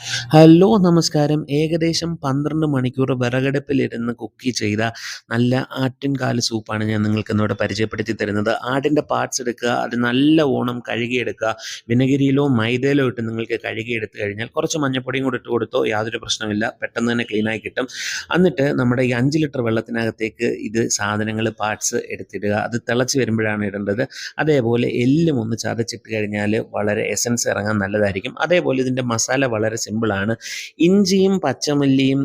Hello നമസ്കാരം. ഏകദേശം 12 മണിക്കൂർ വിറകടുപ്പിലിരുന്ന് കുക്ക് ചെയ്ത നല്ല ആട്ടിൻകാല് സൂപ്പാണ് ഞാൻ നിങ്ങൾക്കിന്നിവിടെ പരിചയപ്പെടുത്തി തരുന്നത്. ആടിൻ്റെ പാർട്സ് എടുക്കുക, അത് നല്ലവണ്ണം കഴുകിയെടുക്കുക. വിനെഗിരിയിലോ മൈദയിലോ ഇട്ട് നിങ്ങൾക്ക് കഴുകിയെടുത്ത് കഴിഞ്ഞാൽ കുറച്ച് മഞ്ഞപ്പൊടിയും കൂടി ഇട്ട് കൊടുത്തോ യാതൊരു പ്രശ്നമില്ല. പെട്ടെന്ന് തന്നെ ക്ലീനായി കിട്ടും. എന്നിട്ട് നമ്മുടെ ഈ 5 ലിറ്റർ വെള്ളത്തിനകത്തേക്ക് ഇത് സാധനങ്ങൾ പാർട്സ് എടുത്തിടുക. അത് തിളച്ച് വരുമ്പോഴാണ് ഇടേണ്ടത്. അതേപോലെ എല്ലും ഒന്ന് ചതച്ചിട്ട് കഴിഞ്ഞാൽ വളരെ എസൻസ് ഇറങ്ങാൻ നല്ലതായിരിക്കും. അതേപോലെ ഇതിൻ്റെ മസാല വളരെ സിമ്പിളാണ്. ഇഞ്ചിയും പച്ചമല്ലിയും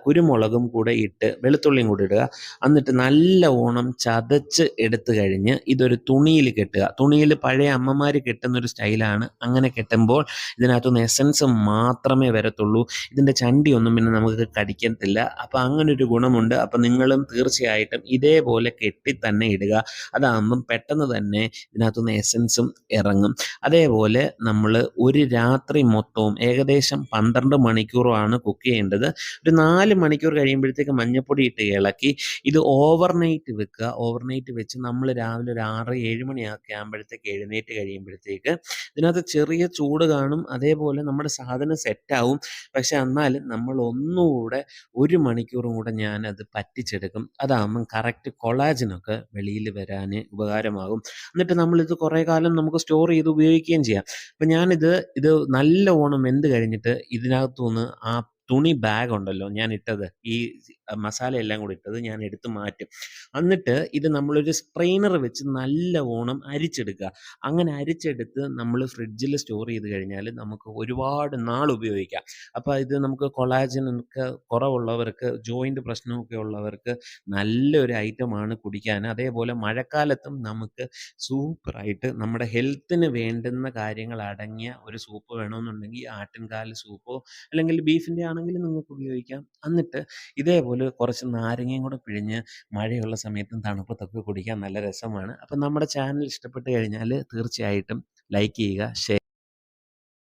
കുരുമുളകും കൂടെ ഇട്ട് വെളുത്തുള്ളിയും കൂടി ഇടുക. എന്നിട്ട് നല്ലവണ്ണം ചതച്ച് എടുത്ത് കഴിഞ്ഞ് ഇതൊരു തുണിയിൽ കെട്ടുക. തുണിയിൽ പഴയ അമ്മമാർ കെട്ടുന്നൊരു സ്റ്റൈലാണ്. അങ്ങനെ കെട്ടുമ്പോൾ ഇതിനകത്തുനിന്ന് എസൻസ് മാത്രമേ വരത്തുള്ളൂ. ഇതിൻ്റെ ചണ്ടിയൊന്നും പിന്നെ നമുക്ക് കടിക്കത്തില്ല. അപ്പോൾ അങ്ങനൊരു ഗുണമുണ്ട്. അപ്പോൾ നിങ്ങളും തീർച്ചയായിട്ടും ഇതേപോലെ കെട്ടി തന്നെ ഇടുക. അതാകുമ്പം പെട്ടെന്ന് തന്നെ ഇതിനകത്തുനിന്ന് എസൻസും ഇറങ്ങും. അതേപോലെ നമ്മൾ ഒരു രാത്രി മൊത്തവും ഏകദേശം 12 മണിക്കൂറുമാണ് കുക്ക് ചെയ്യേണ്ടത്. ഒരു 4 മണിക്കൂർ കഴിയുമ്പോഴത്തേക്ക് മഞ്ഞൾപ്പൊടി ഇട്ട് ഇളക്കി ഇത് ഓവർനൈറ്റ് വെക്കുക. ഓവർനൈറ്റ് വെച്ച് നമ്മൾ രാവിലെ ഒരു 6-7 മണിയൊക്കെ ആകുമ്പോഴത്തേക്ക് എഴുന്നേറ്റ് കഴിയുമ്പോഴത്തേക്ക് ഇതിനകത്ത് ചെറിയ ചൂട് കാണും. അതേപോലെ നമ്മുടെ സാധനം സെറ്റാവും. പക്ഷെ എന്നാലും നമ്മൾ ഒന്നുകൂടെ 1 മണിക്കൂറും കൂടെ ഞാനത് പറ്റിച്ചെടുക്കും. അതാകുമ്പം കറക്റ്റ് കൊളാജനൊക്കെ വെളിയിൽ വരാൻ ഉപകാരമാകും. എന്നിട്ട് നമ്മളിത് കുറേ കാലം നമുക്ക് സ്റ്റോർ ചെയ്ത് ഉപയോഗിക്കുകയും ചെയ്യാം. അപ്പം ഇത് നല്ലവണ്ണം വെന്ത് കഴിഞ്ഞിട്ട് ഇതിനകത്തുനിന്ന് ആ തുണി ബാഗുണ്ടല്ലോ ഞാൻ ഇട്ടത്, ഈ മസാലയെല്ലാം കൂടി ഇട്ടത് ഞാൻ എടുത്ത് മാറ്റും. എന്നിട്ട് ഇത് നമ്മളൊരു സ്ട്രെയിനർ വെച്ച് നല്ലവണ്ണം അരിച്ചെടുക്കുക. അങ്ങനെ അരിച്ചെടുത്ത് നമ്മൾ ഫ്രിഡ്ജിൽ സ്റ്റോർ ചെയ്ത് കഴിഞ്ഞാൽ നമുക്ക് ഒരുപാട് നാൾ ഉപയോഗിക്കാം. അപ്പോൾ ഇത് നമുക്ക് കൊളാജനൊക്കെ കുറവുള്ളവർക്ക്, ജോയിൻ്റ് പ്രശ്നമൊക്കെ ഉള്ളവർക്ക് നല്ലൊരു ഐറ്റമാണ് കുടിക്കാൻ. അതേപോലെ മഴക്കാലത്തും നമുക്ക് സൂപ്പറായിട്ട് നമ്മുടെ ഹെൽത്തിന് വേണ്ടുന്ന കാര്യങ്ങൾ അടങ്ങിയ ഒരു സൂപ്പ് വേണമെന്നുണ്ടെങ്കിൽ ആട്ടിൻകാല് സൂപ്പോ അല്ലെങ്കിൽ ബീഫിൻ്റെ ആണെങ്കിലും നിങ്ങൾക്ക് ഉപയോഗിക്കാം. എന്നിട്ട് ഇതേപോലെ കുറച്ച് നാരങ്ങയും കൂടെ പിഴിഞ്ഞ് മഴയുള്ള സമയത്തും തണുപ്പത്തൊക്കെ കുടിക്കാൻ നല്ല രസമാണ്. അപ്പം നമ്മുടെ ചാനൽ ഇഷ്ടപ്പെട്ട് കഴിഞ്ഞാൽ തീർച്ചയായിട്ടും ലൈക്ക് ചെയ്യുക, ഷെയർ